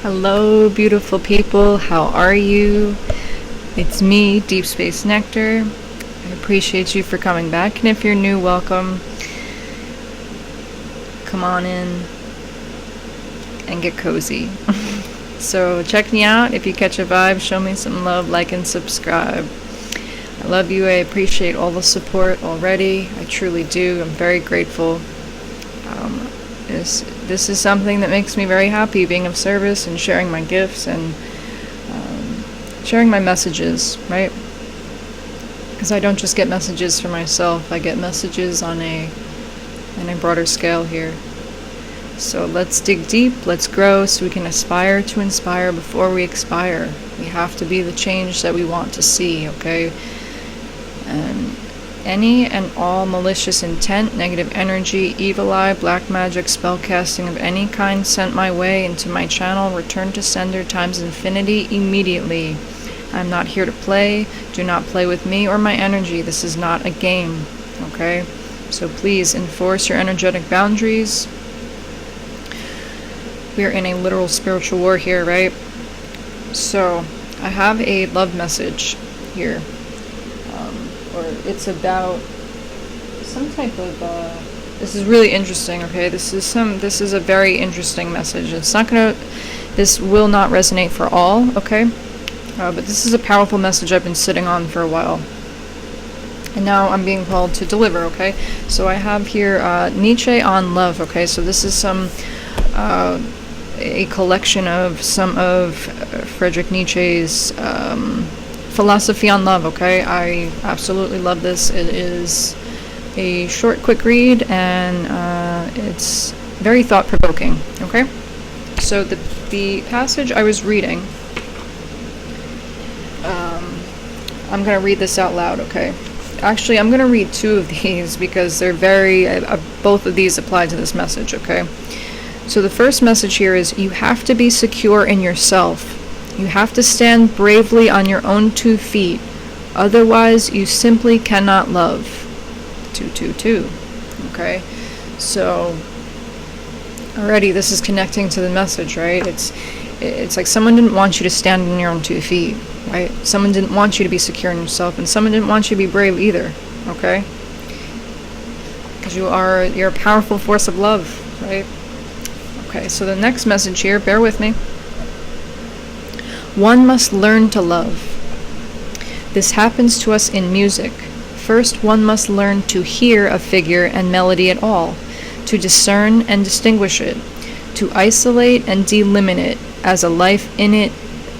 Hello, beautiful people. How are you? It's me, Deep Space Nectar. I appreciate you for coming back, and if you're new, welcome. Come on in and get cozy. So check me out. If you catch a vibe, show me some love, like and subscribe. I love you. I appreciate all the support already. I truly do. I'm very grateful. This is something that makes me very happy, being of service and sharing my gifts and sharing my messages, right? Because I don't just get messages for myself, I get messages on a broader scale here. So let's dig deep, let's grow so we can aspire to inspire before we expire. We have to be the change that we want to see, okay? And any and all malicious intent, negative energy, evil eye, black magic, spell casting of any kind sent my way into my channel, return to sender times infinity immediately. I'm not here to play. Do not play with me or my energy. This is not a game, okay? So please enforce your energetic boundaries. We're in a literal spiritual war here, right? So I have a love message here. Or it's about some type of this is really interesting, okay? This is a very interesting message. This will not resonate for all, okay? But this is a powerful message I've been sitting on for a while, and now I'm being called to deliver, okay? So I have here Nietzsche on love, okay? So this is a collection of some of Friedrich Nietzsche's philosophy on love, okay? I absolutely love this. It is a short, quick read, and it's very thought-provoking, okay? So the passage I was reading, I'm going to read this out loud, okay? Actually, I'm going to read two of these because they're both of these apply to this message, okay? So the first message here is, you have to be secure in yourself. You have to stand bravely on your own 2 feet. Otherwise, you simply cannot love. 222. Okay? So, already this is connecting to the message, right? It's like someone didn't want you to stand on your own 2 feet, right? Someone didn't want you to be secure in yourself, and someone didn't want you to be brave either, okay? Because you're a powerful force of love, right? Okay, so the next message here, bear with me. One must learn to love. This happens to us in music. First, one must learn to hear a figure and melody at all, to discern and distinguish it, to isolate and delimit it as a life in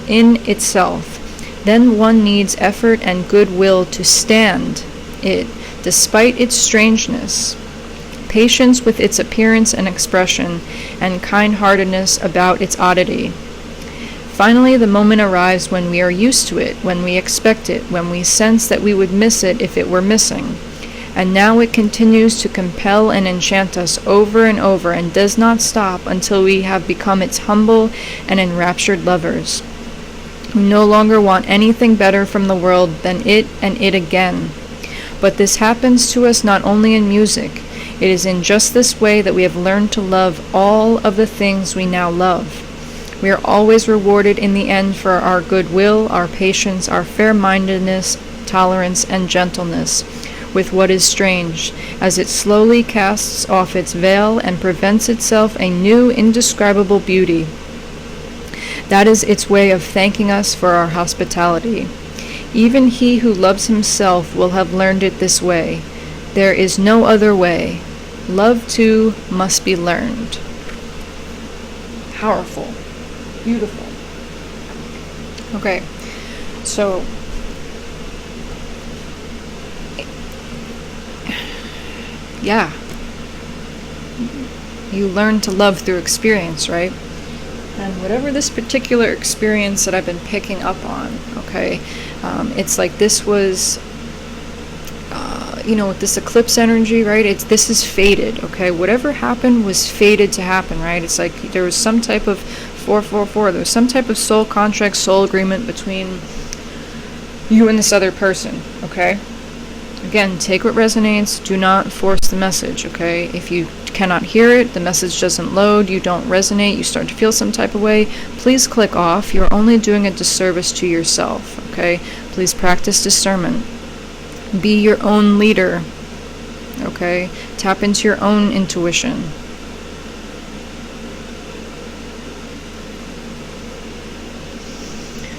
itself. Then one needs effort and goodwill to stand it, despite its strangeness, patience with its appearance and expression, and kind-heartedness about its oddity. Finally, the moment arrives when we are used to it, when we expect it, when we sense that we would miss it if it were missing. And now it continues to compel and enchant us over and over, and does not stop until we have become its humble and enraptured lovers, who no longer want anything better from the world than it and it again. But this happens to us not only in music. It is in just this way that we have learned to love all of the things we now love. We are always rewarded in the end for our goodwill, our patience, our fair-mindedness, tolerance, and gentleness with what is strange, as it slowly casts off its veil and presents itself a new, indescribable beauty. That is its way of thanking us for our hospitality. Even he who loves himself will have learned it this way. There is no other way. Love, too, must be learned. Powerful. Beautiful. Okay, so yeah, you learn to love through experience, right? And whatever this particular experience that I've been picking up on, okay, it's like this was, with this eclipse energy, right? This is fated, okay? Whatever happened was fated to happen, right? It's like there was some type of 444. There was some type of soul contract, soul agreement between you and this other person, okay? Again, take what resonates. Do not force the message, okay? If you cannot hear it, the message doesn't load, you don't resonate, you start to feel some type of way, please click off. You're only doing a disservice to yourself, okay? Please practice discernment. Be your own leader, okay? Tap into your own intuition.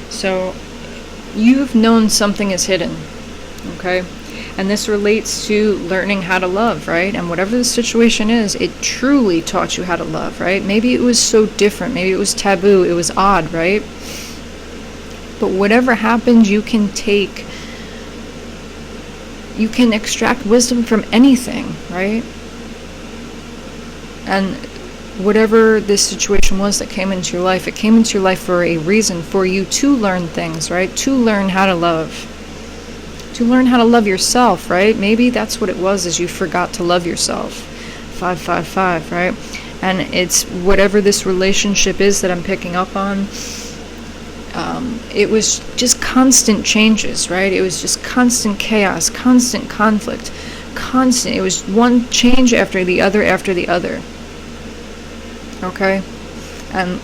So, you've known something is hidden, okay? And this relates to learning how to love, right? And whatever the situation is, it truly taught you how to love, right? Maybe it was so different. Maybe it was taboo. It was odd, right? But whatever happened, you can extract wisdom from anything, right? And whatever this situation was that came into your life, it came into your life for a reason, for you to learn things, right? To learn how to love. To learn how to love yourself, right? Maybe that's what it was, is you forgot to love yourself. 555, right? And it's whatever this relationship is that I'm picking up on. It was just constant changes, right? It was just constant chaos, constant conflict, constant. It was one change after the other after the other. Okay? And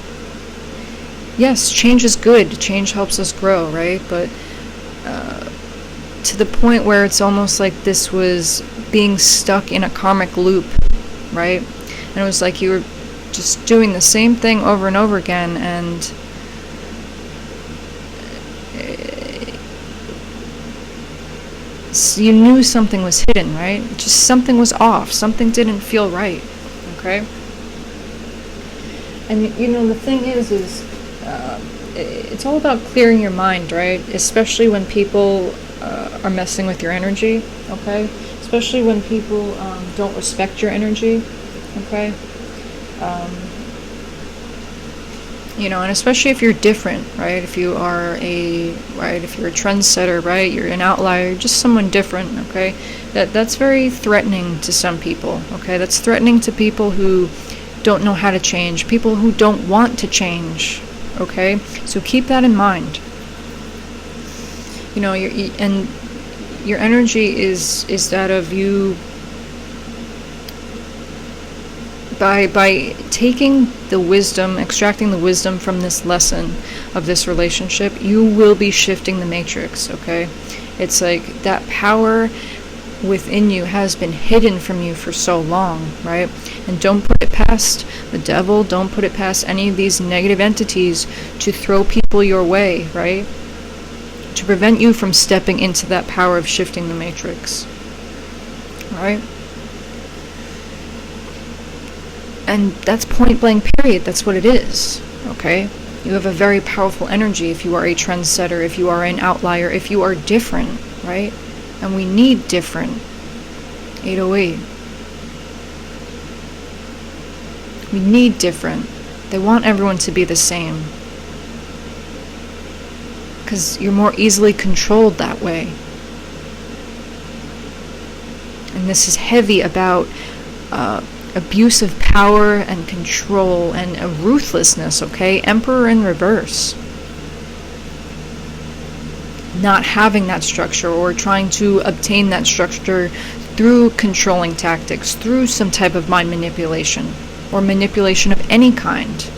yes, change is good. Change helps us grow, right? But to the point where it's almost like this was being stuck in a karmic loop, right? And it was like you were just doing the same thing over and over again, and you knew something was hidden, right? Just something was off. Something didn't feel right, okay? And you know, the thing is it's all about clearing your mind, right? Especially when people are messing with your energy, okay? Especially when people don't respect your energy, okay? You know, and especially if you're different, right? If you are if you're a trendsetter, right? You're an outlier, you're just someone different, okay? That's very threatening to some people, okay? That's threatening to people who don't know how to change, people who don't want to change, okay? So keep that in mind. You know, your energy is that of you. By taking the wisdom, extracting the wisdom from this lesson of this relationship, you will be shifting the matrix, okay? It's like that power within you has been hidden from you for so long, right? And don't put it past the devil, don't put it past any of these negative entities to throw people your way, right? To prevent you from stepping into that power of shifting the matrix, right? And that's point blank period. That's what it is, okay? You have a very powerful energy if you are a trendsetter, if you are an outlier, if you are different, right? And we need different. 808. We need different. They want everyone to be the same. Because you're more easily controlled that way. And this is heavy about abuse of power and control and a ruthlessness, okay? Emperor in reverse. Not having that structure or trying to obtain that structure through controlling tactics, through some type of mind manipulation or manipulation of any kind.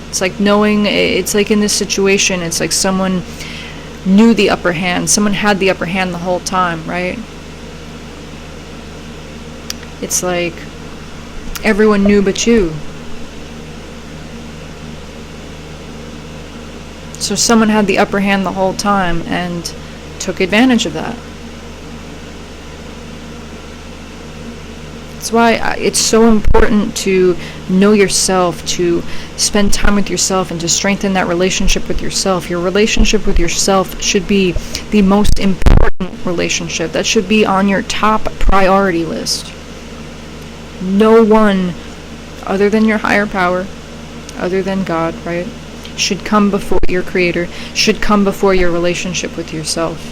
It's like it's like in this situation, it's like someone knew the upper hand, someone had the upper hand the whole time, right? It's like everyone knew but you. So someone had the upper hand the whole time and took advantage of that. That's why it's so important to know yourself, to spend time with yourself, and to strengthen that relationship with yourself. Your relationship with yourself should be the most important relationship. That should be on your top priority list. No one other than your higher power, other than God, right, should come before your creator, should come before your relationship with yourself.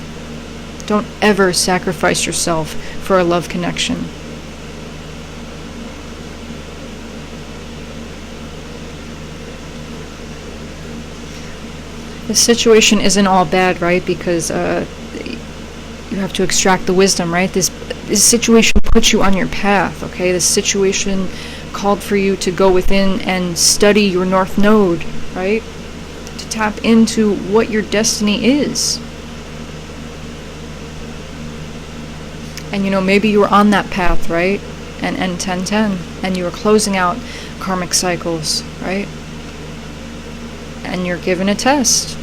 Don't ever sacrifice yourself for a love connection. This situation isn't all bad, right? Because you have to extract the wisdom, right? This situation put you on your path, okay? This situation called for you to go within and study your north node, right? To tap into what your destiny is. And maybe you were on that path, right? And 1010, and you were closing out karmic cycles, right? And you're given a test.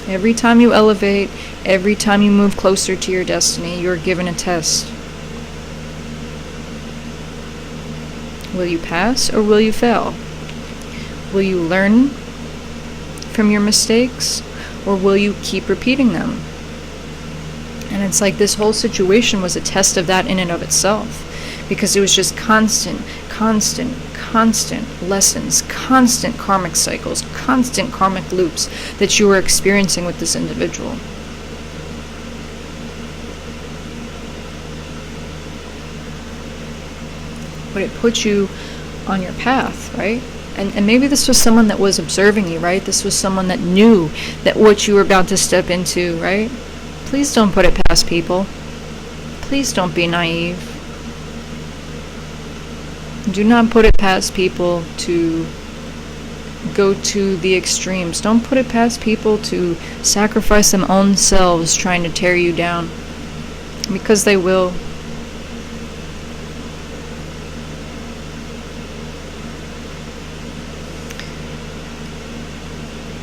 Every time you elevate, every time you move closer to your destiny, you're given a test. Will you pass or will you fail? Will you learn from your mistakes or will you keep repeating them? And it's like this whole situation was a test of that in and of itself, because it was just constant lessons, constant karmic cycles, constant karmic loops that you were experiencing with this individual. But it put you on your path, right? And maybe this was someone that was observing you, right? This was someone that knew that what you were about to step into, right? Please don't put it past people. Please don't be naive. Do not put it past people to go to the extremes. Don't put it past people to sacrifice their own selves trying to tear you down. Because they will.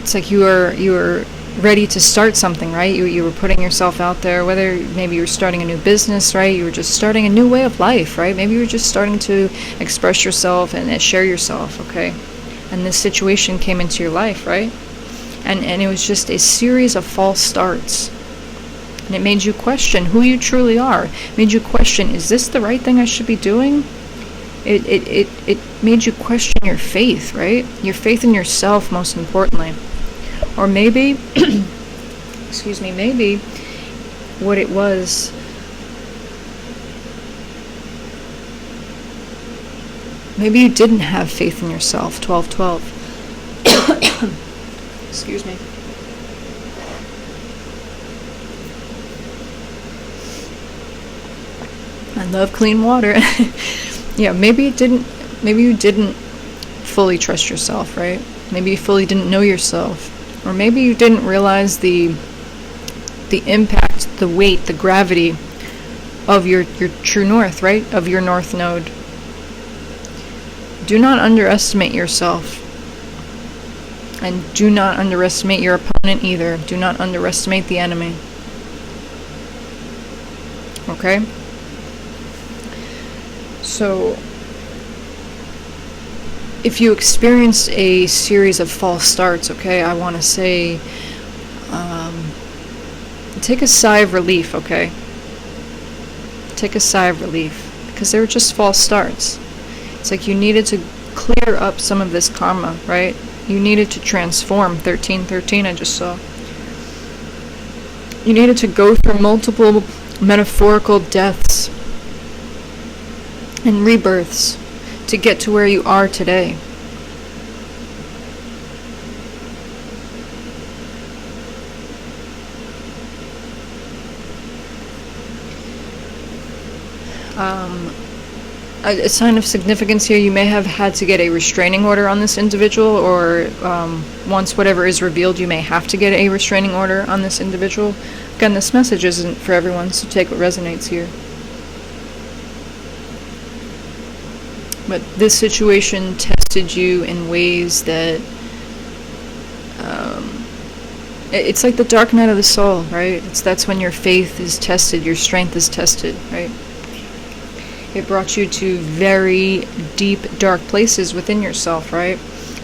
It's like you were ready to start something, right? You were putting yourself out there, whether maybe you were starting a new business, right? You were just starting a new way of life, right? Maybe you were just starting to express yourself and share yourself, okay? And this situation came into your life, right? And it was just a series of false starts. And it made you question who you truly are. It made you question, is this the right thing I should be doing? It made you question your faith, right? Your faith in yourself, most importantly. Or maybe, excuse me, maybe what it was, maybe you didn't have faith in yourself, 12-12. Excuse me. I love clean water. Yeah, maybe you didn't fully trust yourself, right? Maybe you fully didn't know yourself. Or maybe you didn't realize the impact, the weight, the gravity of your true north, right? Of your north node. Do not underestimate yourself. And do not underestimate your opponent either. Do not underestimate the enemy. Okay? So, if you experience a series of false starts, okay, I want to say, take a sigh of relief, okay? Take a sigh of relief, because they were just false starts. It's like you needed to clear up some of this karma, right? You needed to transform. 1313, I just saw. You needed to go through multiple metaphorical deaths and rebirths to get to where you are today. A sign of significance here, you may have had to get a restraining order on this individual, or once whatever is revealed, you may have to get a restraining order on this individual. Again, this message isn't for everyone, so take what resonates here. But this situation tested you in ways that, it's like the dark night of the soul, right? That's when your faith is tested, your strength is tested, right? It brought you to very deep, dark places within yourself, right?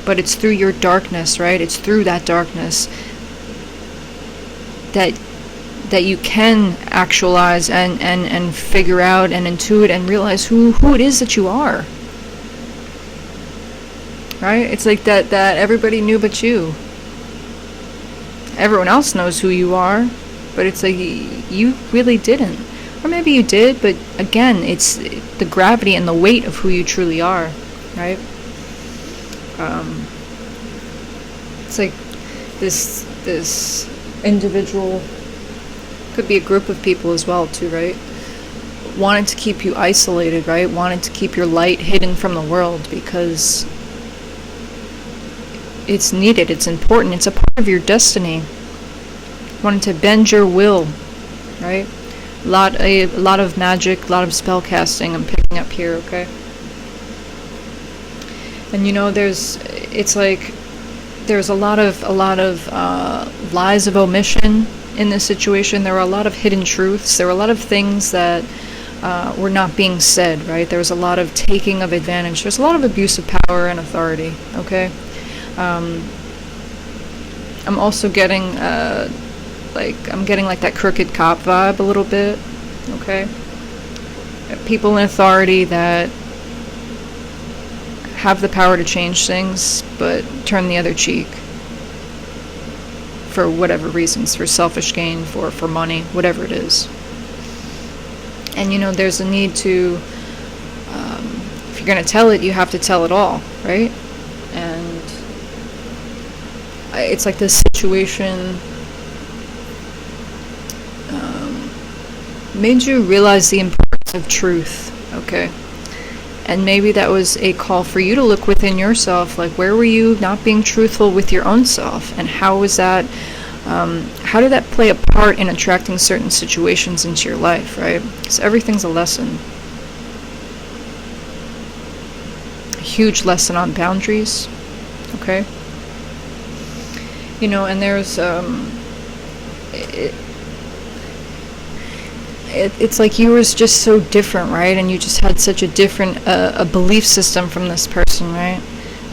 But it's through your darkness, right? It's through that darkness that you can actualize and figure out and intuit and realize who it is that you are. Right? It's like that everybody knew but you. Everyone else knows who you are, but it's like you really didn't. Or maybe you did, but again, it's the gravity and the weight of who you truly are, right? It's like this individual, could be a group of people as well too, right? wanted to keep you isolated, right? Wanted to keep your light hidden from the world because it's needed, it's important, it's a part of your destiny. Wanted to bend your will, right? A lot of magic, a lot of spell casting I'm picking up here, okay? And there's a lot of lies of omission in this situation. There were a lot of hidden truths. There were a lot of things that were not being said, right? There was a lot of taking of advantage. There's a lot of abuse of power and authority, okay? I'm also getting like that crooked cop vibe a little bit, okay? People in authority that have the power to change things, but turn the other cheek for whatever reasons, for selfish gain, for money, whatever it is. And there's a need to, if you're going to tell it, you have to tell it all, right? And it's like this situation made you realize the importance of truth, okay? And maybe that was a call for you to look within yourself, like where were you not being truthful with your own self, and how was that, how did that play a part in attracting certain situations into your life, right? Because everything's a lesson. A huge lesson on boundaries, okay? And there's, it's like you was just so different, right? And you just had such a different a belief system from this person, right?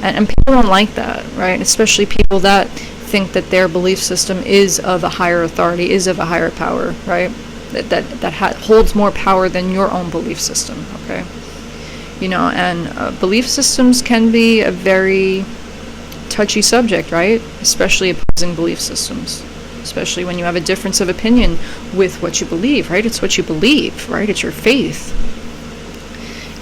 And people don't like that, right? Especially people that think that their belief system is of a higher authority, is of a higher power, right? That holds more power than your own belief system, okay? And belief systems can be a very touchy subject, right? Especially opposing belief systems. Especially when you have a difference of opinion with what you believe, right? It's what you believe, right? It's your faith.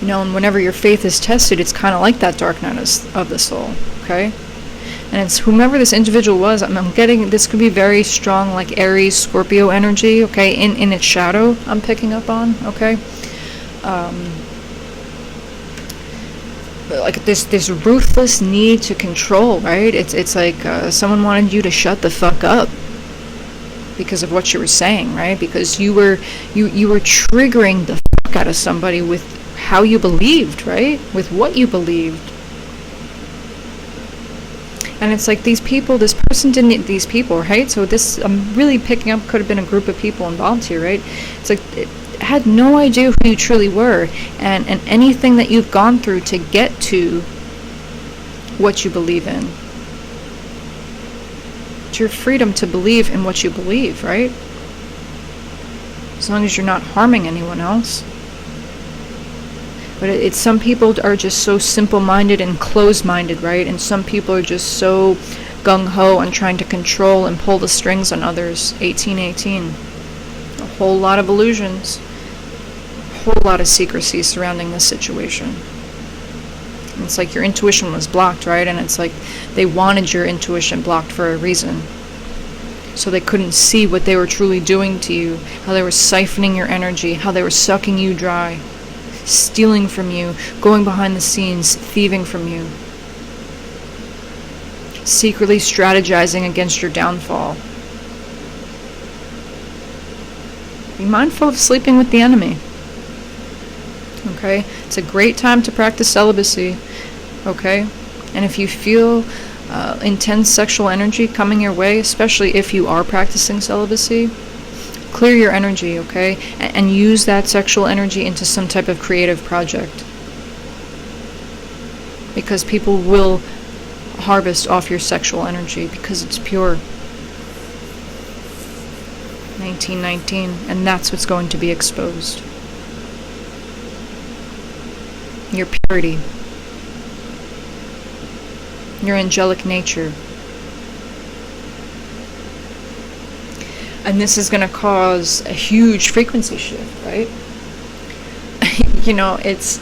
And whenever your faith is tested, it's kind of like that dark night of the soul, okay? And it's whomever this individual was, I'm getting, this could be very strong, like Aries, Scorpio energy, okay? In its shadow, I'm picking up on, okay? Like this ruthless need to control, right? It's like someone wanted you to shut the fuck up because of what you were saying, right? Because you were triggering the fuck out of somebody with how you believed, right? With what you believed. And it's like these people, this person didn't need these people, right? So this, I'm really picking up, could have been a group of people involved here, right? It's like, it had no idea who you truly were, and anything that you've gone through to get to what you believe in. It's your freedom to believe in what you believe, right? As long as you're not harming anyone else. But it's some people are just so simple-minded and closed-minded, right? And some people are just so gung-ho on trying to control and pull the strings on others. 1818. A whole lot of illusions. A whole lot of secrecy surrounding this situation. And it's like your intuition was blocked, right? And it's like they wanted your intuition blocked for a reason. So they couldn't see what they were truly doing to you, how they were siphoning your energy, how they were sucking you dry, stealing from you, going behind the scenes, thieving from you, secretly strategizing against your downfall. Be mindful of sleeping with the enemy. Okay? It's a great time to practice celibacy. Okay? And if you feel intense sexual energy coming your way, especially if you are practicing celibacy, clear your energy, okay? And use that sexual energy into some type of creative project. Because people will harvest off your sexual energy because it's pure. 1919, and that's what's going to be exposed. Your purity. Your angelic nature. And this is going to cause a huge frequency shift, right? It's,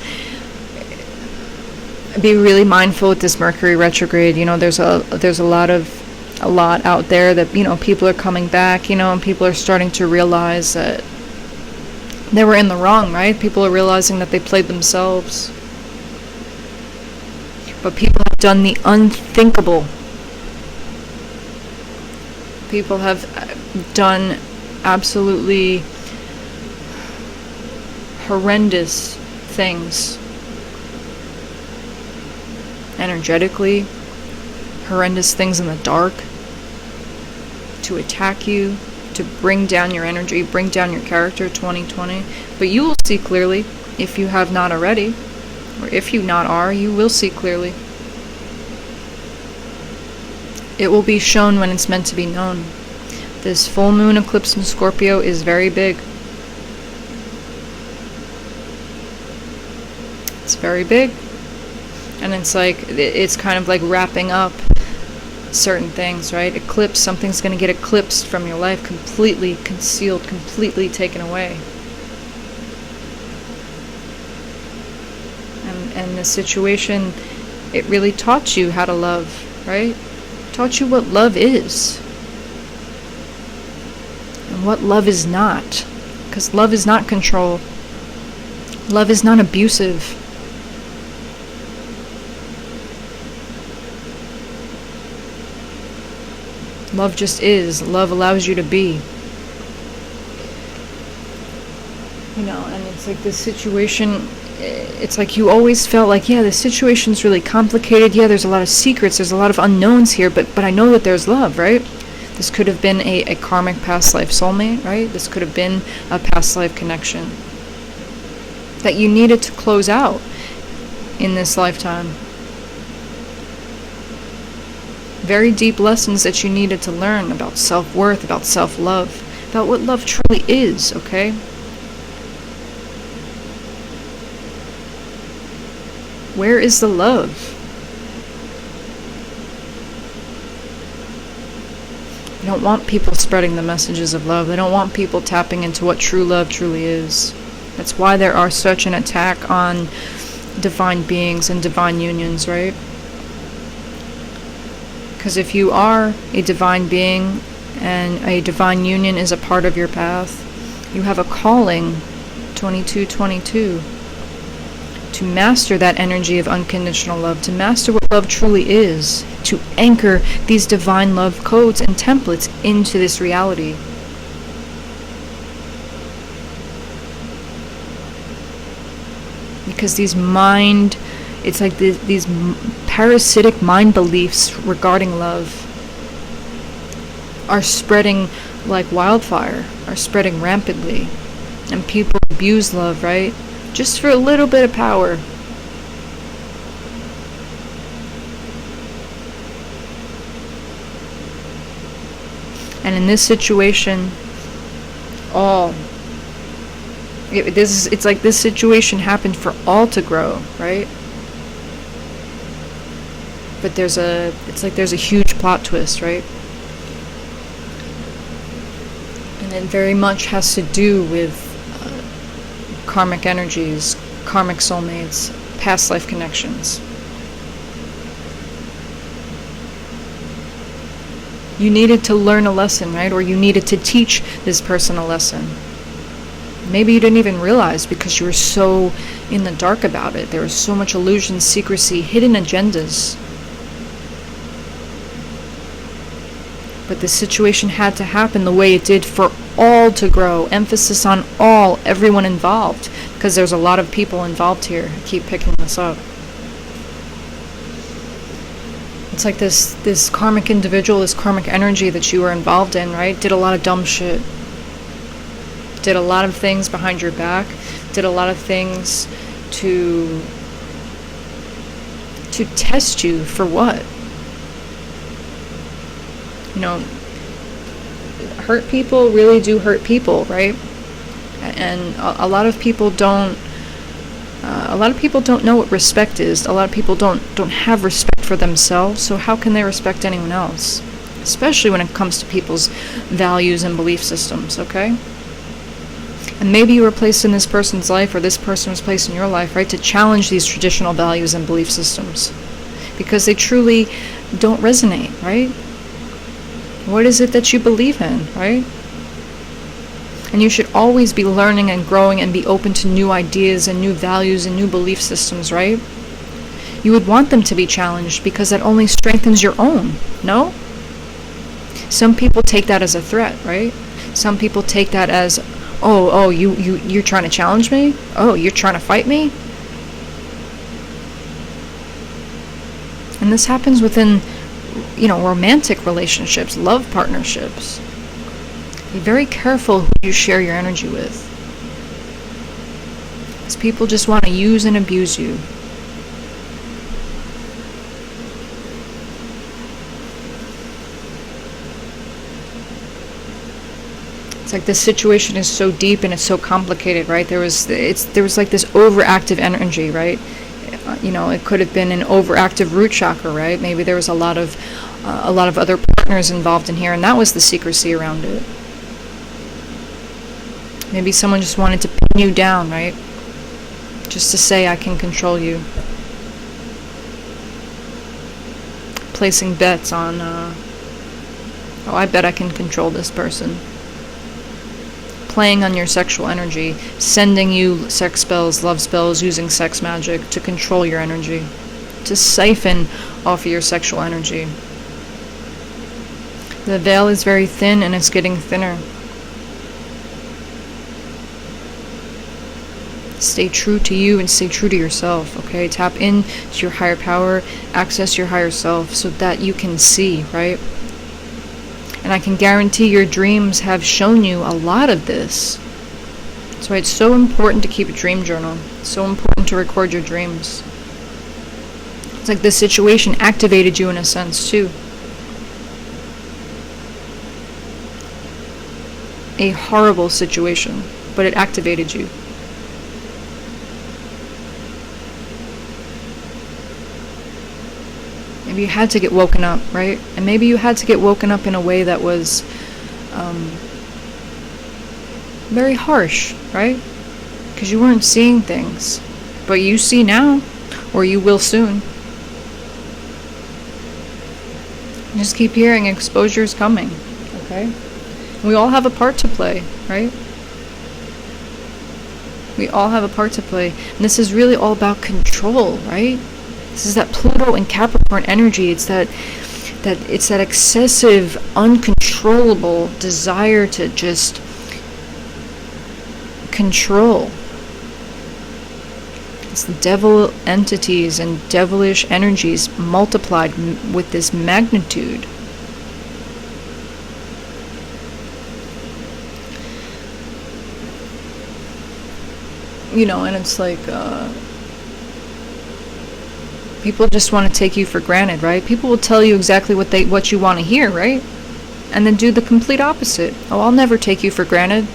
be really mindful with this Mercury retrograde. There's a lot out there that, people are coming back, and people are starting to realize that they were in the wrong, right? People are realizing that they played themselves. But people have done the unthinkable. People have done absolutely horrendous things. Energetically, horrendous things in the dark to attack you, to bring down your energy, bring down your character, 2020. But you will see clearly, if you have not already, or if you not are, you will see clearly. It will be shown when it's meant to be known. This full moon eclipse in Scorpio is very big. It's very big. And it's like, it's kind of like wrapping up certain things, right? Eclipse, something's going to get eclipsed from your life, completely concealed, completely taken away. And the situation, it really taught you how to love, right? Taught you what love is and what love is not, because love is not control. Love is not abusive. Love just is. Love allows you to be. You know, and it's like this situation, it's like you always felt like, yeah, this situation's really complicated. Yeah, there's a lot of secrets. There's a lot of unknowns here, but I know that there's love, right? This could have been a karmic past life soulmate, right? This could have been a past life connection that you needed to close out in this lifetime. Very deep lessons that you needed to learn about self-worth, about self-love, about what love truly is, okay? Where is the love? They don't want people spreading the messages of love. They don't want people tapping into what true love truly is. That's why there are such an attack on divine beings and divine unions, right? Because if you are a divine being and a divine union is a part of your path, you have a calling, 2222, to master that energy of unconditional love, to master what love truly is, to anchor these divine love codes and templates into this reality. Because these parasitic mind beliefs regarding love are spreading like wildfire, are spreading rampantly. And people abuse love, right? Just for a little bit of power. And in this situation, it's like this situation happened for all to grow, right? But it's like there's a huge plot twist, right? And it very much has to do with karmic energies, karmic soulmates, past life connections. You needed to learn a lesson, right? Or you needed to teach this person a lesson. Maybe you didn't even realize because you were so in the dark about it. There was so much illusion, secrecy, hidden agendas. But the situation had to happen the way it did for all to grow. Emphasis on all, everyone involved. Because there's a lot of people involved here. I keep picking this up. It's like this karmic individual, this karmic energy that you were involved in, right? Did a lot of dumb shit. Did a lot of things behind your back. Did a lot of things to test you for what? You know, hurt people really do hurt people, right? And a lot of people don't. A lot of people don't know what respect is. A lot of people don't have respect for themselves. So how can they respect anyone else? Especially when it comes to people's values and belief systems. Okay. And maybe you were placed in this person's life, or this person was placed in your life, right, to challenge these traditional values and belief systems, because they truly don't resonate, right? What is it that you believe in, right? And you should always be learning and growing and be open to new ideas and new values and new belief systems, right? You would want them to be challenged because that only strengthens your own, no? Some people take that as a threat, right? Some people take that as, you're trying to challenge me? Oh, you're trying to fight me? And this happens within, romantic relationships, love partnerships. Be very careful who you share your energy with. Because people just want to use and abuse you. It's like this situation is so deep and it's so complicated, right? There was like this overactive energy, right? It could have been an overactive root chakra, right? Maybe there was a lot of other partners involved in here, and that was the secrecy around it. Maybe someone just wanted to pin you down, right? Just to say, I can control you. Placing bets on, I bet I can control this person. Playing on your sexual energy, sending you sex spells, love spells, using sex magic to control your energy, to siphon off of your sexual energy. The veil is very thin and it's getting thinner. Stay true to you and stay true to yourself, okay? Tap into your higher power, access your higher self so that you can see, right? And I can guarantee your dreams have shown you a lot of this. That's why it's so important to keep a dream journal. It's so important to record your dreams. It's like this situation activated you in a sense too. A horrible situation, but it activated you. Maybe you had to get woken up, right? And maybe you had to get woken up in a way that was very harsh, right? Because you weren't seeing things. But you see now, or you will soon. Just keep hearing exposure is coming, okay? We all have a part to play, right? We all have a part to play. And this is really all about control, right? This is that Pluto and Capricorn energy. It's that excessive, uncontrollable desire to just control. It's the devil entities and devilish energies multiplied with this magnitude. And it's like, people just want to take you for granted, right? People will tell you exactly what you want to hear, right? And then do the complete opposite. Oh, I'll never take you for granted.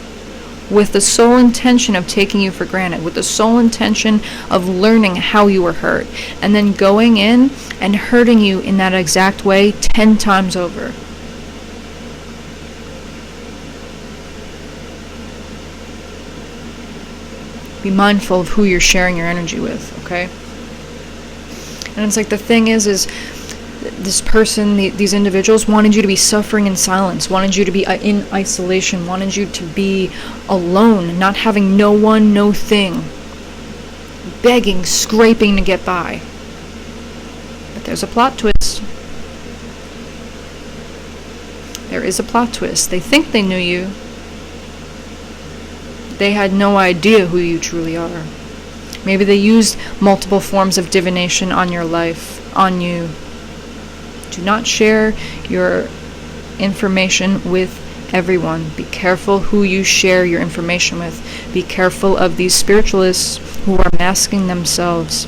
With the sole intention of taking you for granted, with the sole intention of learning how you were hurt, and then going in and hurting you in that exact way 10 times over. Be mindful of who you're sharing your energy with, okay? And it's like the thing is this person, these individuals wanted you to be suffering in silence, wanted you to be in isolation, wanted you to be alone, not having no one, no thing, begging, scraping to get by. But there's a plot twist. There is a plot twist. They think they knew you. They had no idea who you truly are. Maybe they used multiple forms of divination on your life, on you. Do not share your information with everyone. Be careful who you share your information with. Be careful of these spiritualists who are masking themselves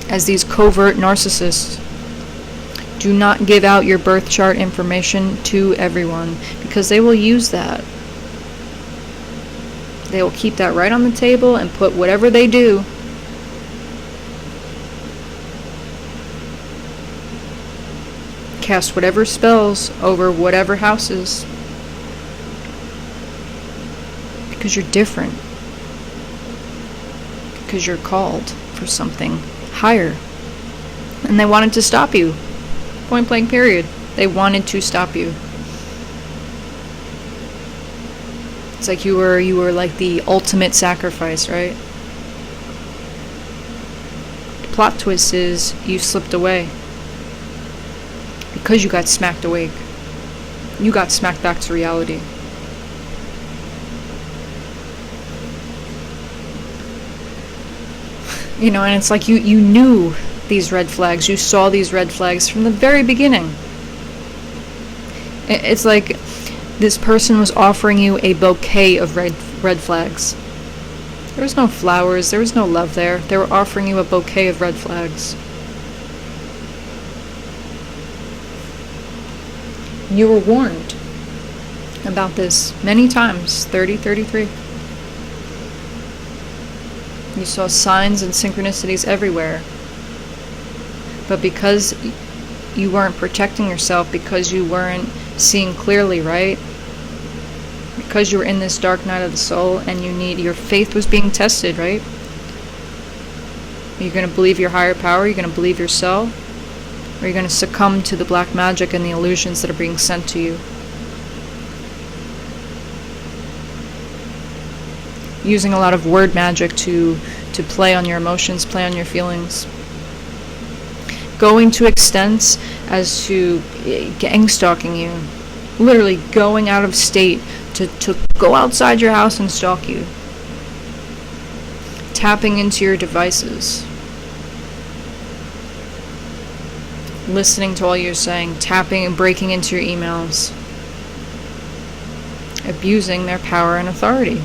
as these covert narcissists. Do not give out your birth chart information to everyone because they will use that. They will keep that right on the table and put whatever they do. Cast whatever spells over whatever houses. Because you're different. Because you're called for something higher. And they wanted to stop you. Point blank period. They wanted to stop you. It's like you were like the ultimate sacrifice, right? The plot twist is you slipped away because you got smacked awake. You got smacked back to reality. You know, and it's like you knew these red flags. You saw these red flags from the very beginning. It's like this person was offering you a bouquet of red flags. There was no flowers, there was no love there. They were offering you a bouquet of red flags. You were warned about this many times. 30, 33. You saw signs and synchronicities everywhere. But because you weren't protecting yourself, because you weren't seeing clearly, right? Because you were in this dark night of the soul and your faith was being tested, right? Are you going to believe your higher power? Are you going to believe yourself? Or are you going to succumb to the black magic and the illusions that are being sent to you? Using a lot of word magic to play on your emotions, play on your feelings. Going to extents as to gang stalking you. Literally going out of state to go outside your house and stalk you. Tapping into your devices. Listening to all you're saying. Tapping and breaking into your emails. Abusing their power and authority.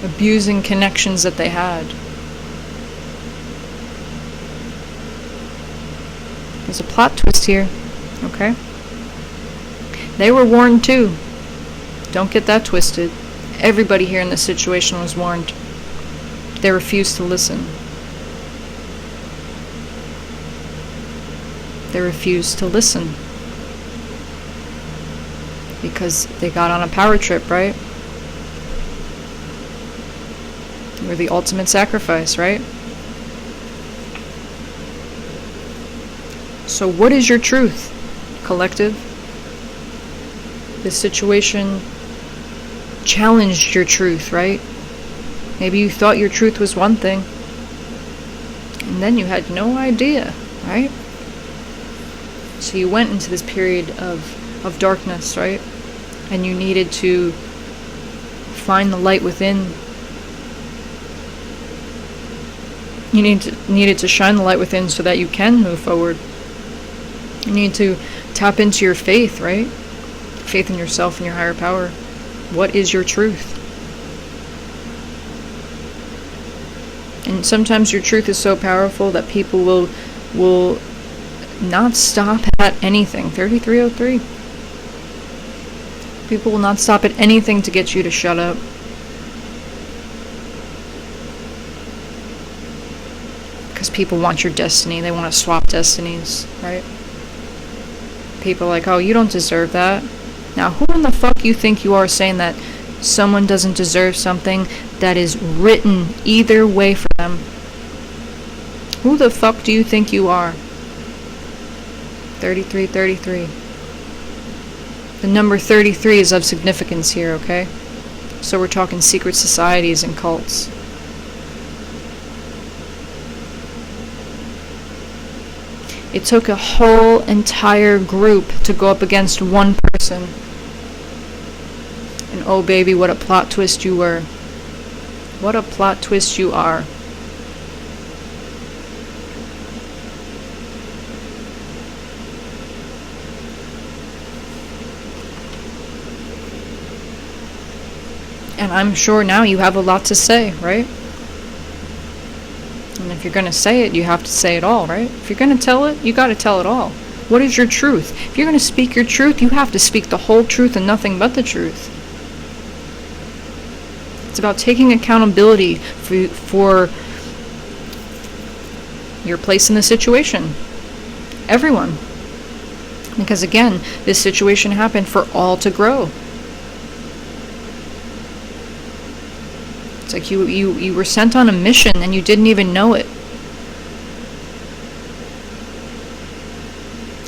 Abusing connections that they had. There's a plot twist here, okay? They were warned too. Don't get that twisted. Everybody here in this situation was warned. They refused to listen. They refused to listen. Because they got on a power trip, right? You're the ultimate sacrifice, right? So what is your truth, collective? This situation challenged your truth, right? Maybe you thought your truth was one thing, and then you had no idea, right? So you went into this period of darkness, right? And you needed to find the light within. You needed to shine the light within so that you can move forward. You need to tap into your faith, right? Faith in yourself and your higher power. What is your truth? And sometimes your truth is so powerful that people will not stop at anything. 3303. People will not stop at anything to get you to shut up. Because people want your destiny. They want to swap destinies, right? People are like, oh, you don't deserve that. Now, who in the fuck you think you are saying that someone doesn't deserve something that is written either way for them? Who the fuck do you think you are? 3333. The number 33 is of significance here, okay? So we're talking secret societies and cults. It took a whole entire group to go up against one person. And oh baby, what a plot twist you were. What a plot twist you are. And I'm sure now you have a lot to say, right? And if you're going to say it, you have to say it all, right? If you're going to tell it, you got to tell it all. What is your truth? If you're going to speak your truth, you have to speak the whole truth and nothing but the truth. It's about taking accountability for your place in the situation. Everyone. Because again, this situation happened for all to grow. It's like you were sent on a mission and you didn't even know it.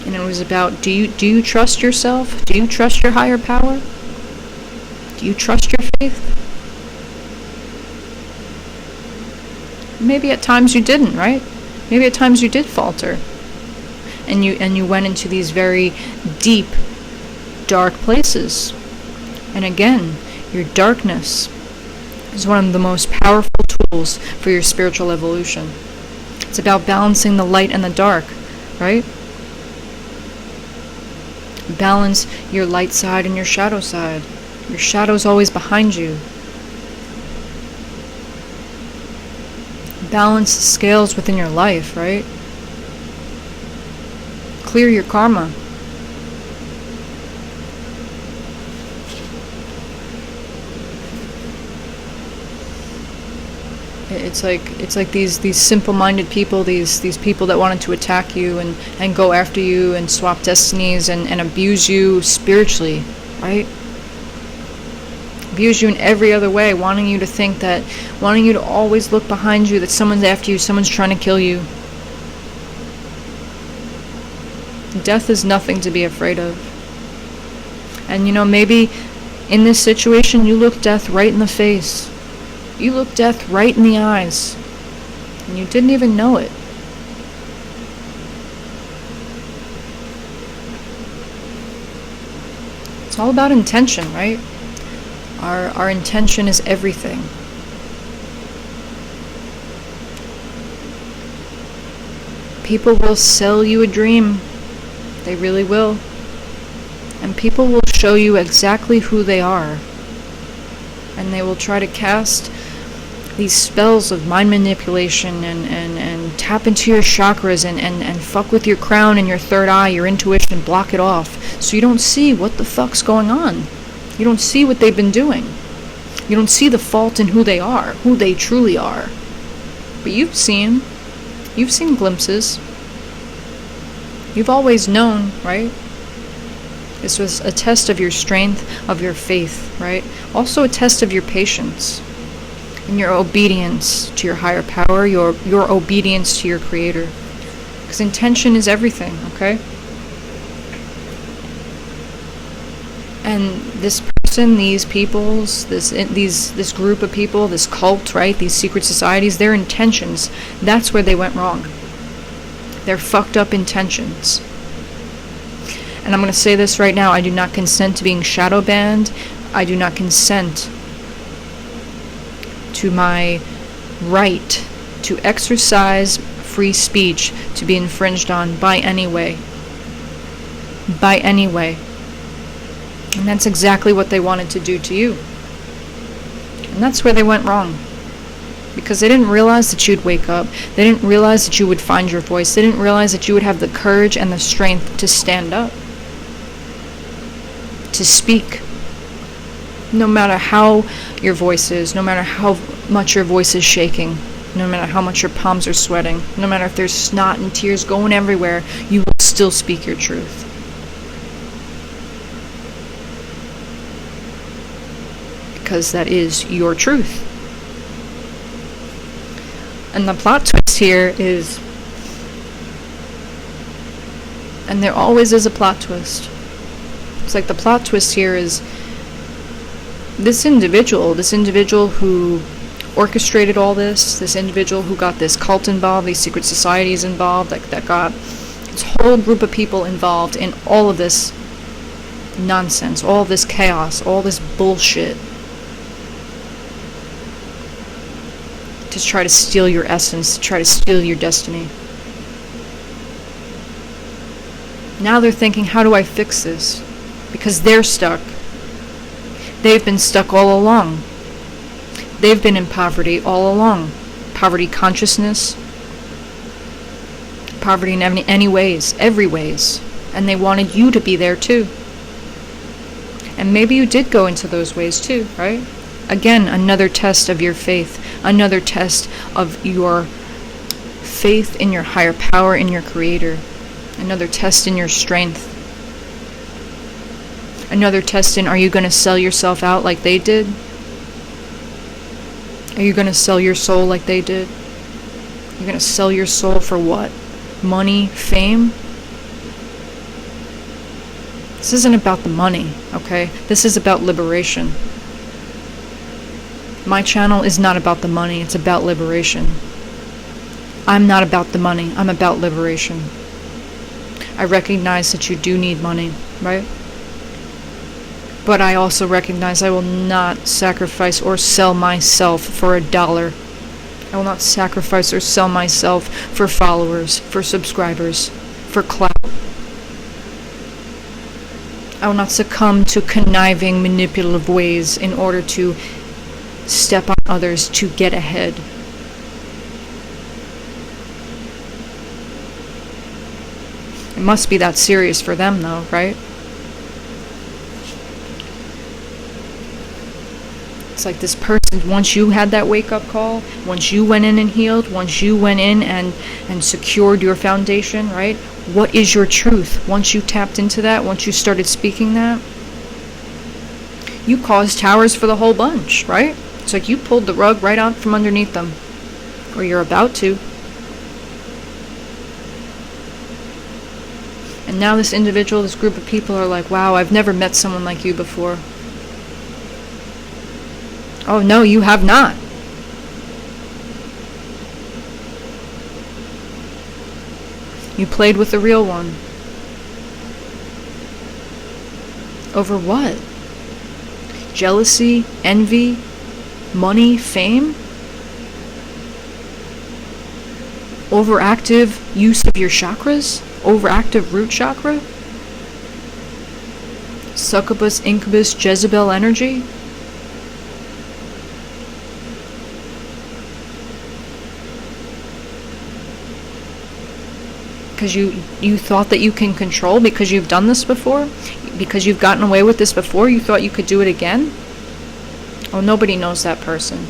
And it was about, do you trust yourself? Do you trust your higher power? Do you trust your faith? Maybe at times you didn't, right? Maybe at times you did falter. And you went into these very deep, dark places. And again, your darkness is one of the most powerful tools for your spiritual evolution. It's about balancing the light and the dark, right? Balance your light side and your shadow side. Your shadow's always behind you. Balance the scales within your life, right? Clear your karma. It's like these simple-minded people, these people that wanted to attack you and go after you and swap destinies and abuse you spiritually, right? Abuse you in every other way, wanting you to always look behind you, that someone's after you, someone's trying to kill you. Death is nothing to be afraid of. And maybe in this situation you look death right in the face. You look death right in the eyes. And you didn't even know it. It's all about intention, right? Our intention is everything. People will sell you a dream. They really will. And people will show you exactly who they are. And they will try to cast these spells of mind manipulation and tap into your chakras and fuck with your crown and your third eye, your intuition, block it off. So you don't see what the fuck's going on. You don't see what they've been doing. You don't see the fault in who they are, who they truly are. But you've seen glimpses. You've always known, right? This was a test of your strength, of your faith, right? Also a test of your patience and your obedience to your higher power, your obedience to your creator. Because intention is everything, okay? And this person, these peoples, this group of people, this cult, right? These secret societies, their intentions, that's where they went wrong. Their fucked up intentions. And I'm going to say this right now, I do not consent to being shadow banned. I do not consent to my right to exercise free speech to be infringed on by any way. By any way. And that's exactly what they wanted to do to you. And that's where they went wrong. Because they didn't realize that you'd wake up. They didn't realize that you would find your voice. They didn't realize that you would have the courage and the strength to stand up. To speak. No matter how your voice is, no matter how much your voice is shaking, no matter how much your palms are sweating, no matter if there's snot and tears going everywhere, you will still speak your truth. Because that is your truth. And the plot twist here is, and there always is a plot twist. It's like the plot twist here is this individual who orchestrated all this individual who got this cult involved, these secret societies involved, that got this whole group of people involved in all of this nonsense, all this chaos, all this bullshit. To try to steal your essence, to try to steal your destiny. Now they're thinking, how do I fix this? Because they're stuck. They've been stuck all along. They've been in poverty all along. Poverty consciousness. Poverty in any ways, every ways. And they wanted you to be there too. And maybe you did go into those ways too, right? Again, another test of your faith. Another test of your faith in your higher power, in your creator. Another test in your strength. Another test in, are you going to sell yourself out like they did? Are you going to sell your soul like they did? You're going to sell your soul for what? Money? Fame? This isn't about the money, okay? This is about liberation. My channel is not about the money, it's about liberation. I'm not about the money, I'm about liberation. I recognize that you do need money, right? But I also recognize I will not sacrifice or sell myself for $1. I will not sacrifice or sell myself for followers, for subscribers, for clout. I will not succumb to conniving, manipulative ways in order to step on others to get ahead. It must be that serious for them, though, right? It's like this person, once you had that wake-up call, once you went in and healed, once you went in and secured your foundation, right? What is your truth? Once you tapped into that, once you started speaking that, you caused towers for the whole bunch, right? It's like you pulled the rug right out from underneath them. Or you're about to. And now this individual, this group of people are like, wow, I've never met someone like you before. Oh, no, you have not. You played with the real one. Over what? Jealousy, envy, money, fame? Overactive use of your chakras? Overactive root chakra? Succubus, incubus, Jezebel energy? Because you thought that you can control because you've done this before? Because you've gotten away with this before? You thought you could do it again? Oh, nobody knows that person.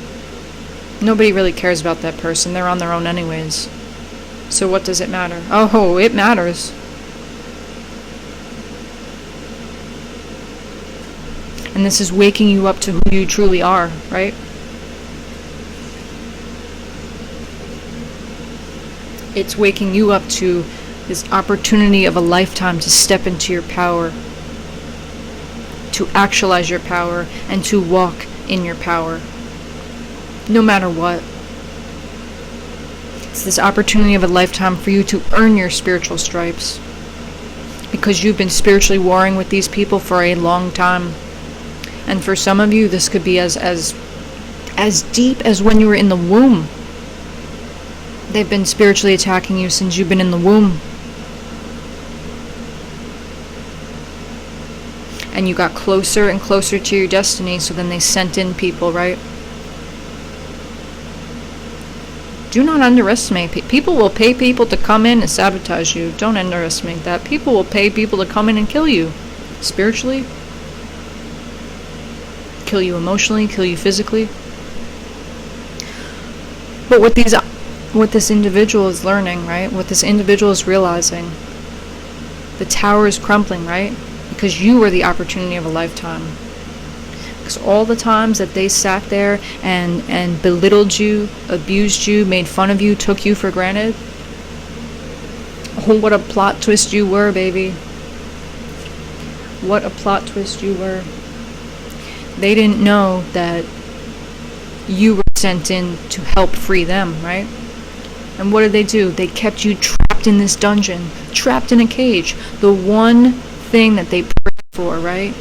Nobody really cares about that person. They're on their own anyways. So what does it matter? Oh, it matters. And this is waking you up to who you truly are, right? It's waking you up to this opportunity of a lifetime to step into your power, to actualize your power, and to walk in your power, no matter what. It's this opportunity of a lifetime for you to earn your spiritual stripes, because you've been spiritually warring with these people for a long time. And for some of you, this could be as deep as when you were in the womb. They've been spiritually attacking you since you've been in the womb. And you got closer and closer to your destiny, so then they sent in people, right? Do not underestimate. People will pay people to come in and sabotage you. Don't underestimate that. People will pay people to come in and kill you. Spiritually. Kill you emotionally, kill you physically. But what this individual is learning, right? What this individual is realizing, the tower is crumbling, right? Because you were the opportunity of a lifetime. Because all the times that they sat there and belittled you, abused you, made fun of you, took you for granted, oh, what a plot twist you were, baby. What a plot twist you were. They didn't know that you were sent in to help free them, right? And what did they do? They kept you trapped in this dungeon, trapped in a cage. The one thing that they prayed for, right?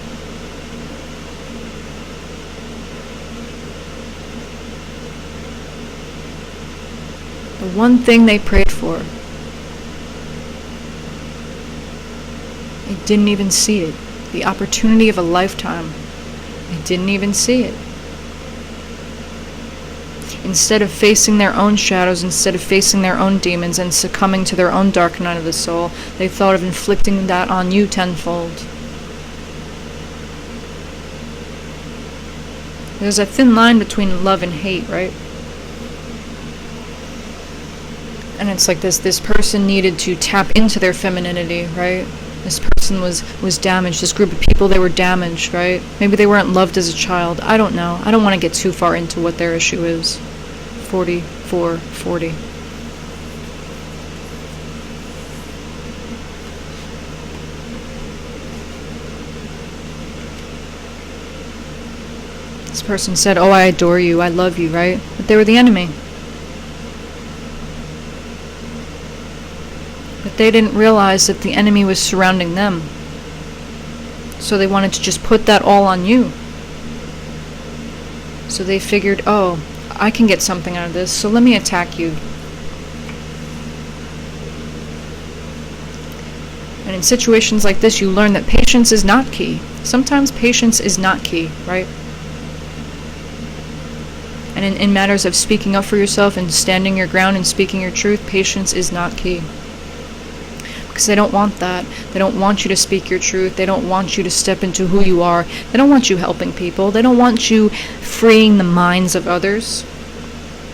The one thing they prayed for. They didn't even see it. The opportunity of a lifetime. They didn't even see it. Instead of facing their own shadows, instead of facing their own demons and succumbing to their own dark night of the soul, they thought of inflicting that on you tenfold. There's a thin line between love and hate, right? And it's like this person needed to tap into their femininity, right? This person was damaged. This group of people, they were damaged, right? Maybe they weren't loved as a child. I don't know. I don't want to get too far into what their issue is. 4440. person said, oh, I adore you, I love you, right? But they were the enemy. But they didn't realize that the enemy was surrounding them. So they wanted to just put that all on you. So they figured, oh, I can get something out of this, so let me attack you. And in situations like this, you learn that patience is not key. Sometimes patience is not key, right? And in matters of speaking up for yourself and standing your ground and speaking your truth, patience is not key. Because they don't want that. They don't want you to speak your truth. They don't want you to step into who you are. They don't want you helping people. They don't want you freeing the minds of others.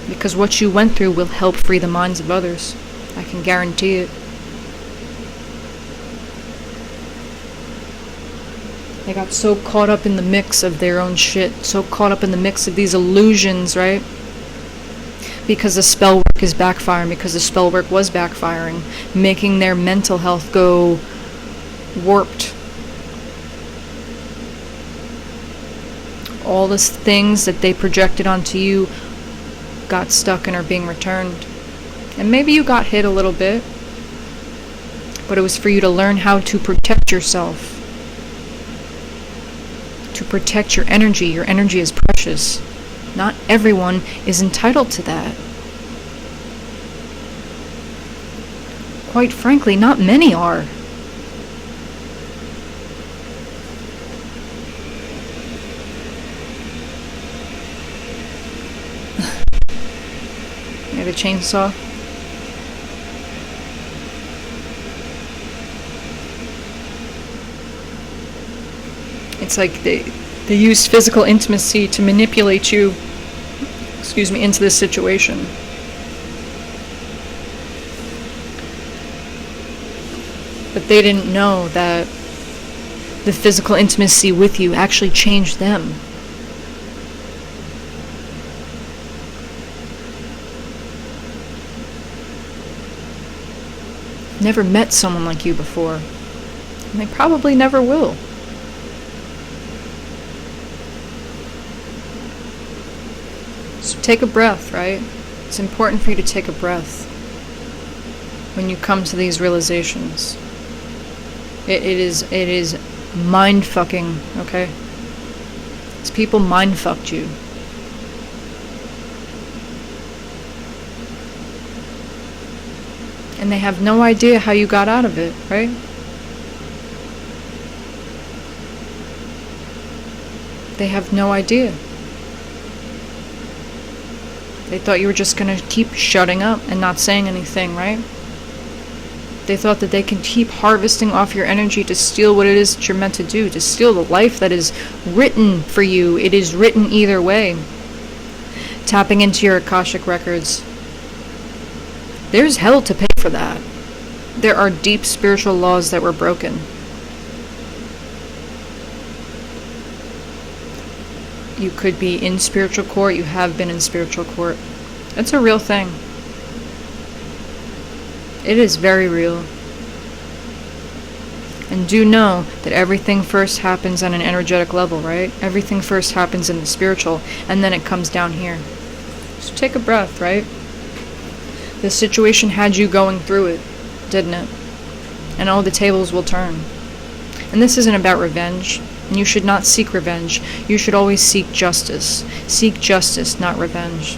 Because what you went through will help free the minds of others. I can guarantee it. They got so caught up in the mix of their own shit, so caught up in the mix of these illusions, right? Because the spell work is backfiring, because the spell work was backfiring, making their mental health go warped. All the things that they projected onto you got stuck and are being returned. And maybe you got hit a little bit, but it was for you to learn how to protect yourself. To protect your energy. Your energy is precious. Not everyone is entitled to that. Quite frankly, not many are. You have a chainsaw? It's like they use physical intimacy to manipulate you, into this situation. But they didn't know that the physical intimacy with you actually changed them. Never met someone like you before, and they probably never will. So take a breath, right? It's important for you to take a breath when you come to these realizations. It is mind fucking, okay? These people mind fucked you. And they have no idea how you got out of it, right? They have no idea. They thought you were just going to keep shutting up and not saying anything, right? They thought that they can keep harvesting off your energy to steal what it is that you're meant to do, to steal the life that is written for you. It is written either way. Tapping into your Akashic records. There's hell to pay for that. There are deep spiritual laws that were broken. You could be in spiritual court. You have been in spiritual court. It's a real thing. It is very real. And do know that everything first happens on an energetic level, right? Everything first happens in the spiritual, and then it comes down here. So take a breath, right? This situation had you going through it, didn't it? And all the tables will turn. And this isn't about revenge. And you should not seek revenge. You should always seek justice. Seek justice, not revenge.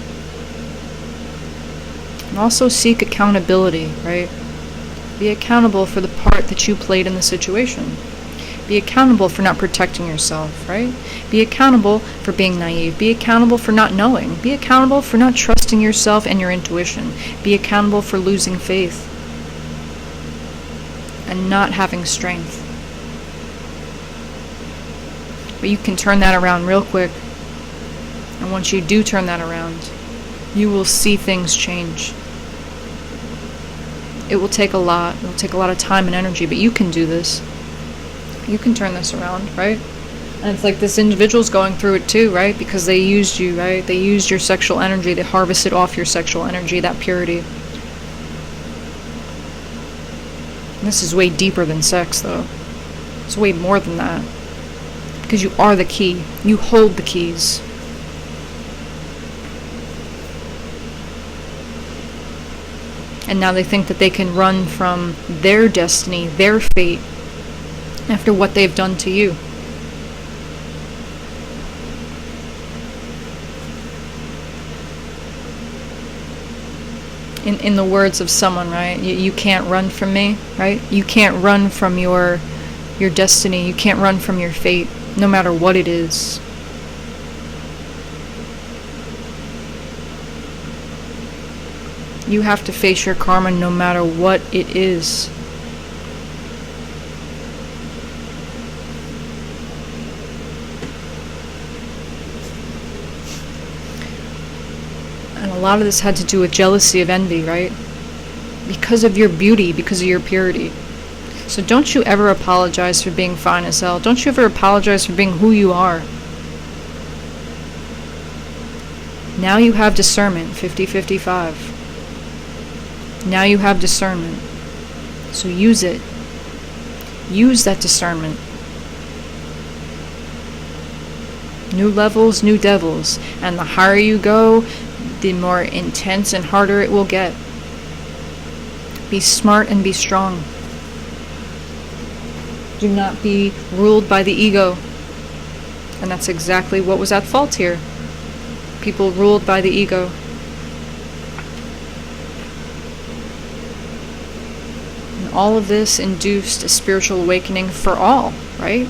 And also seek accountability, right? Be accountable for the part that you played in the situation. Be accountable for not protecting yourself, right? Be accountable for being naive. Be accountable for not knowing. Be accountable for not trusting yourself and your intuition. Be accountable for losing faith and not having strength. But you can turn that around real quick. And once you do turn that around, you will see things change. It will take a lot. It will take a lot of time and energy, but you can do this. You can turn this around, right? And it's like this individual's going through it too, right? Because they used you, right? They used your sexual energy. They harvested off your sexual energy, that purity. And this is way deeper than sex, though. It's way more than that. Because you are the key. You hold the keys. And now they think that they can run from their destiny, their fate, after what they've done to you. In the words of someone, right? You can't run from me, right? You can't run from your destiny. You can't run from your fate, no matter what it is. You have to face your karma no matter what it is. And a lot of this had to do with jealousy of envy, right? Because of your beauty, because of your purity. So don't you ever apologize for being fine as hell. Don't you ever apologize for being who you are. Now you have discernment, 50-55. Now you have discernment. So use it. Use that discernment. New levels, new devils. And the higher you go, the more intense and harder it will get. Be smart and be strong. Do not be ruled by the ego. And that's exactly what was at fault here. People ruled by the ego. And all of this induced a spiritual awakening for all, right?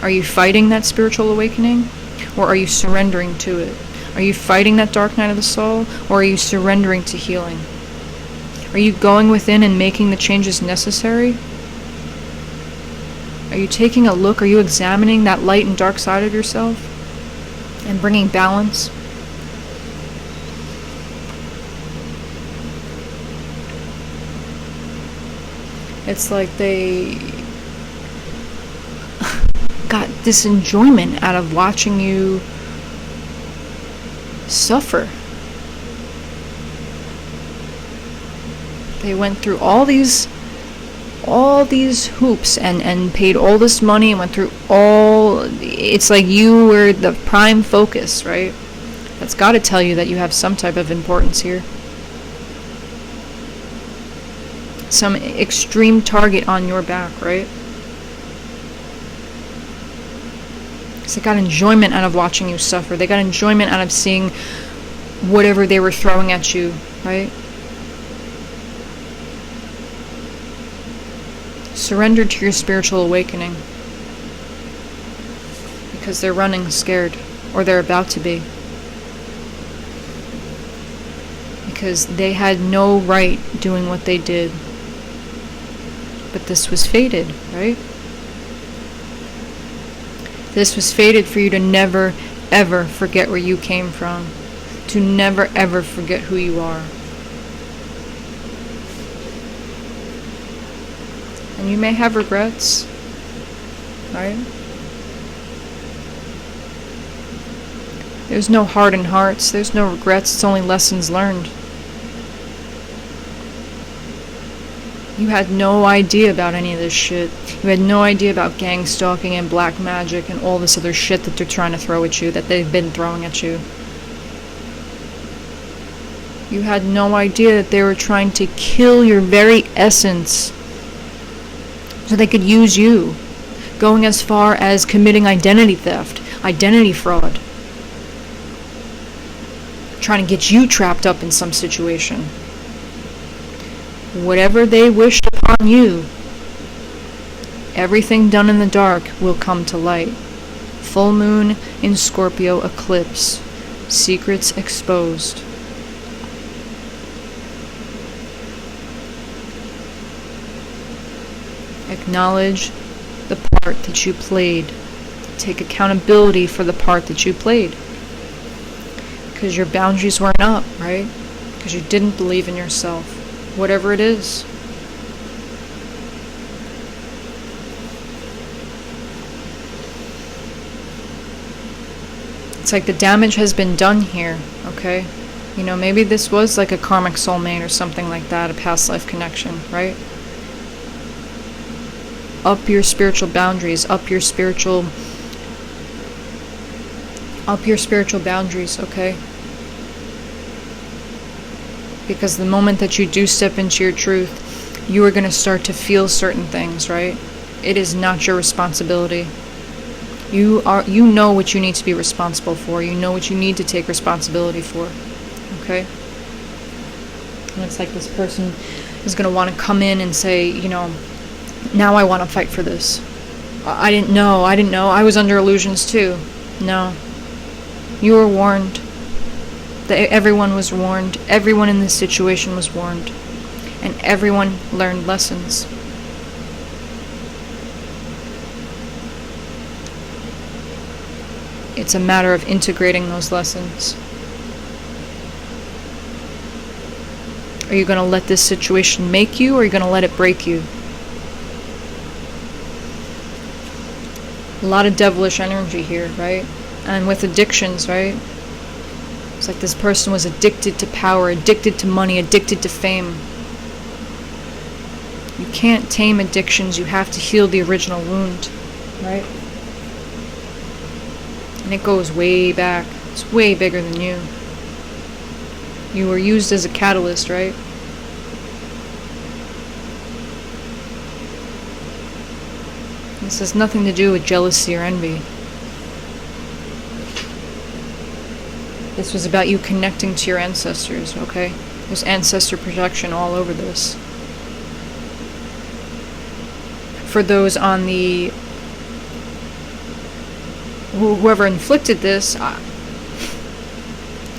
Are you fighting that spiritual awakening? Or are you surrendering to it? Are you fighting that dark night of the soul? Or are you surrendering to healing? Are you going within and making the changes necessary? Are you taking a look? Are you examining that light and dark side of yourself? And bringing balance? It's like they got this enjoyment out of watching you suffer. They went through all these hoops and paid all this money and went through it's like you were the prime focus, right? That's got to tell you that you have some type of importance here. Some extreme target on your back, right? Because they got enjoyment out of watching you suffer. They got enjoyment out of seeing whatever they were throwing at you, right? Surrender to your spiritual awakening. Because they're running scared. Or they're about to be. Because they had no right doing what they did. But this was fated, right? This was fated for you to never, ever forget where you came from. To never, ever forget who you are. And you may have regrets, right? There's no hardened hearts. There's no regrets. It's only lessons learned. You had no idea about any of this shit. You had no idea about gang stalking and black magic and all this other shit that they're trying to throw at you, that they've been throwing at you. You had no idea that they were trying to kill your very essence so they could use you, going as far as committing identity theft, identity fraud, trying to get you trapped up in some situation. Whatever they wished upon you, everything done in the dark will come to light. Full moon in Scorpio eclipse. Secrets exposed. Acknowledge the part that you played. Take accountability for the part that you played. Because your boundaries weren't up, right? Because you didn't believe in yourself. Whatever it is. It's like the damage has been done here, okay? You know, maybe this was like a karmic soulmate or something like that, a past life connection, right? Up your spiritual boundaries, up your spiritual boundaries, okay? Because the moment that you do step into your truth, you are going to start to feel certain things, right? It is not your responsibility. You know what you need to be responsible for. You know what you need to take responsibility for. Okay? And it's like this person is going to want to come in and say, now I want to fight for this. I didn't know. I was under illusions too. No. You were warned. Everyone was warned. Everyone in this situation was warned. And everyone learned lessons. It's a matter of integrating those lessons. Are you going to let this situation make you, or are you going to let it break you? A lot of devilish energy here, right? And with addictions, right? It's like this person was addicted to power, addicted to money, addicted to fame. You can't tame addictions. You have to heal the original wound, right? And it goes way back. It's way bigger than you. You were used as a catalyst, right? This has nothing to do with jealousy or envy. This was about you connecting to your ancestors, okay? There's ancestor protection all over this. For those on the... whoever inflicted this,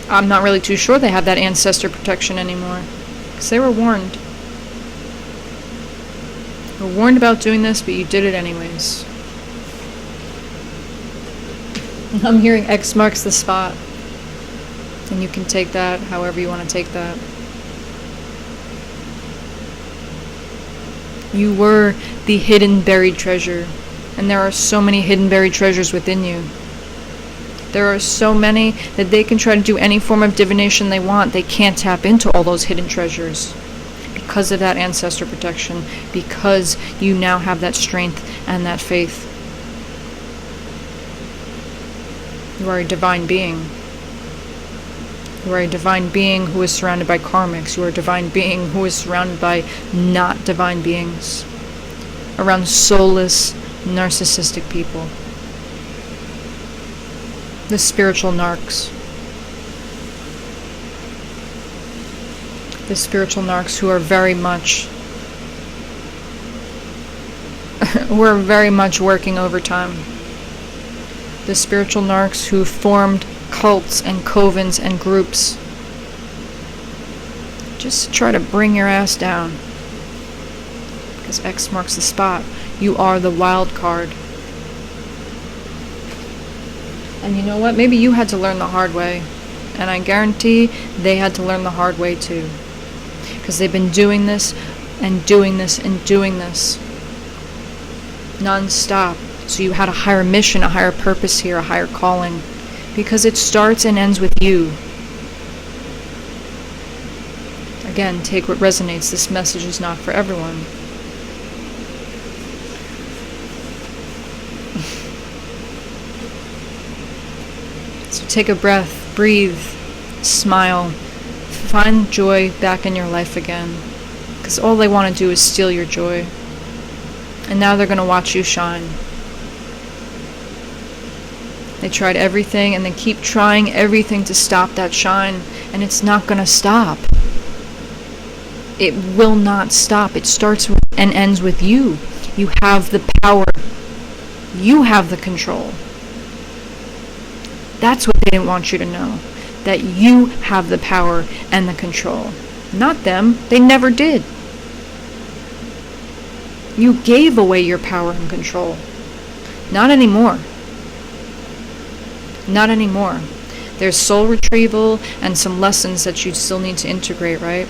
I'm not really too sure they have that ancestor protection anymore. Because they were warned. You were warned about doing this, but you did it anyways. I'm hearing X marks the spot. And you can take that however you want to take that. You were the hidden buried treasure. And there are so many hidden buried treasures within you. There are so many that they can try to do any form of divination they want. They can't tap into all those hidden treasures. Because of that ancestor protection. Because you now have that strength and that faith. You are a divine being. You are a divine being who is surrounded by karmics. You are a divine being who is surrounded by not divine beings. Around soulless, narcissistic people. The spiritual narcs. The spiritual narcs who are very much working overtime. The spiritual narcs who formed cults and covens and groups just to try to bring your ass down. Because X marks the spot. You are the wild card. And you know what? Maybe you had to learn the hard way. And I guarantee they had to learn the hard way too. Because they've been doing this and doing this and doing this non-stop. So you had a higher mission, a higher purpose here, a higher calling. Because it starts and ends with you. Again, take what resonates. This message is not for everyone. So take a breath, breathe, smile, find joy back in your life again. Because all they want to do is steal your joy. And now they're going to watch you shine. They tried everything and they keep trying everything to stop that shine. And it's not going to stop. It will not stop. It starts and ends with you. You have the power. You have the control. That's what they didn't want you to know. That you have the power and the control. Not them. They never did. You gave away your power and control. Not anymore. Not anymore. There's soul retrieval and some lessons that you still need to integrate, right?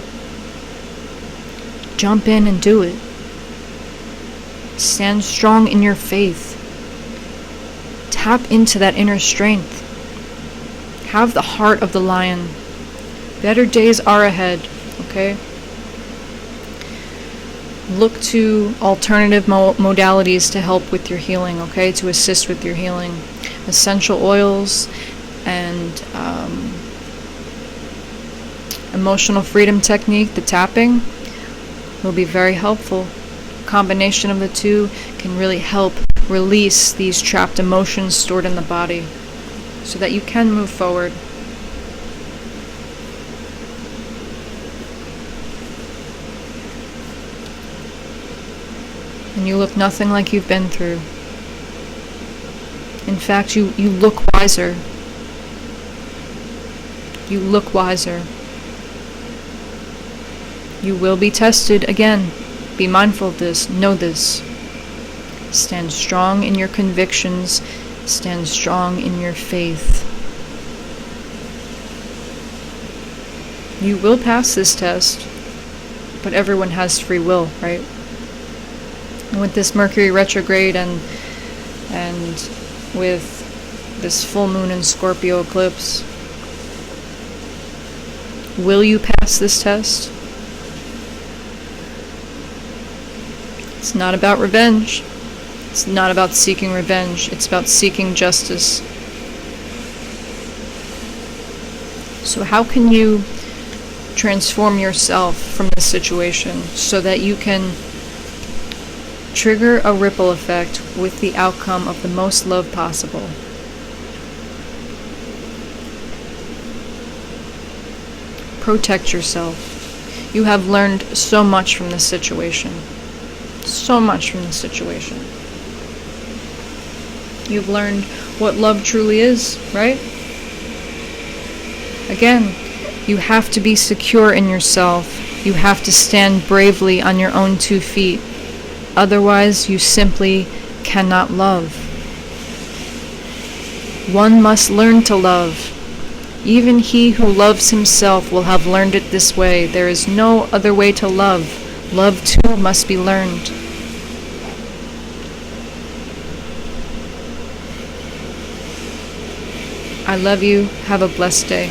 Jump in and do it. Stand strong in your faith. Tap into that inner strength. Have the heart of the lion. Better days are ahead, okay? Look to alternative modalities to help with your healing, okay? To assist with your healing. Essential oils and emotional freedom technique, the tapping, will be very helpful. A combination of the two can really help release these trapped emotions stored in the body so that you can move forward. And you look nothing like you've been through. In fact, you look wiser. You look wiser. You will be tested again. Be mindful of this. Know this. Stand strong in your convictions. Stand strong in your faith. You will pass this test, but everyone has free will, right? And with this Mercury retrograde and with this full moon and Scorpio eclipse, will you pass this test? It's not about revenge. It's not about seeking revenge. It's about seeking justice. So how can you transform yourself from this situation so that you can trigger a ripple effect with the outcome of the most love possible? Protect yourself. You have learned so much from this situation. So much from this situation. You've learned what love truly is, right? Again, you have to be secure in yourself. You have to stand bravely on your own 2 feet. Otherwise, you simply cannot love. One must learn to love. Even he who loves himself will have learned it this way. There is no other way to love. Love too must be learned. I love you. Have a blessed day.